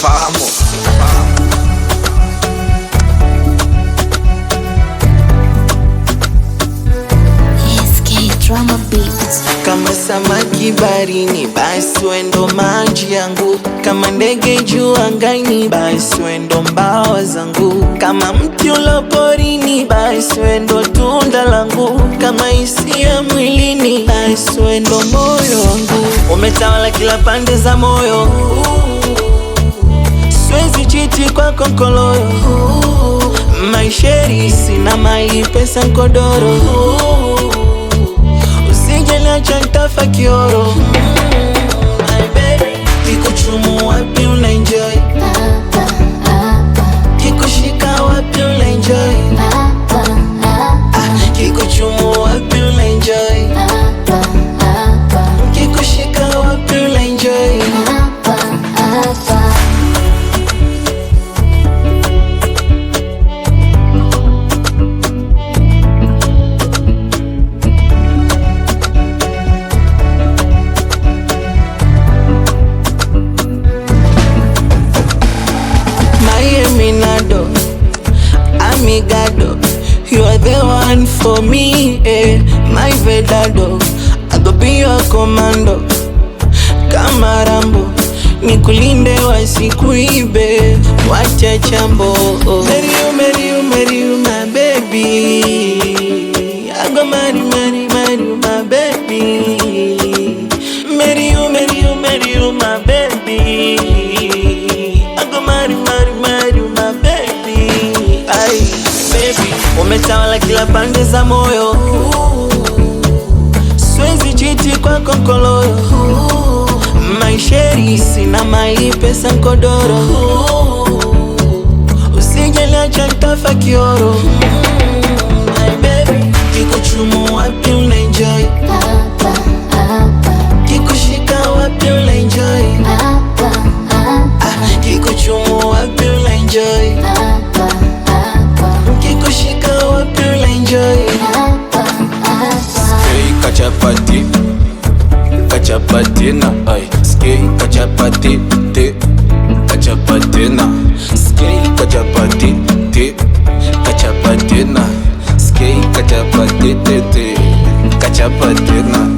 Vamos. Kama samaki barini, basi wendo maji yangu. Kama ndege juu angani, basi wendo mbawa zangu. Kama mti ulo porini, basi wendo tunda langu. Kama hisia mwilini, basi wendo moyo wangu. Umetawala kila pande za moyo, siwezi chiti kwa kokoloyo. Maisheri sina mali, pesa nkodoro. Usijeniacha nitafa kioro. My baby, kikuchumu wapi unaenjoy? Kikushika wapi unaenjoy? Kikuchumu wapi unaenjoy? Kikushika wapi unaenjoy? Amigado, you are the one for me, eh. My vedado, I go be your commando. Kama Rambo, nikulinde wasikuibe, wacha chambo. Marry you, marry you, marry you, my baby. I go marry you, my baby. Marry you, marry you, marry you, my baby. I go marry you, my baby. Ay, baby, umetawala kila pande za moyo. Siwezi chiti kwa kokoloyo. Maisheri sina mali, pesa nkodoro. Usijeniacha nitafa kioro. My baby, kikuchumu wapi unaenjoy? Kikushika wapi unaenjoy? Kikuchumu wapi unaenjoy? Kikushika wapi unaenjoy? Skei kachapati, kachapatina. Ay, skei kachapati, te, kachapatina. Skei kachapati, te, kachapatina. Skei kachapati, te, kachapatina.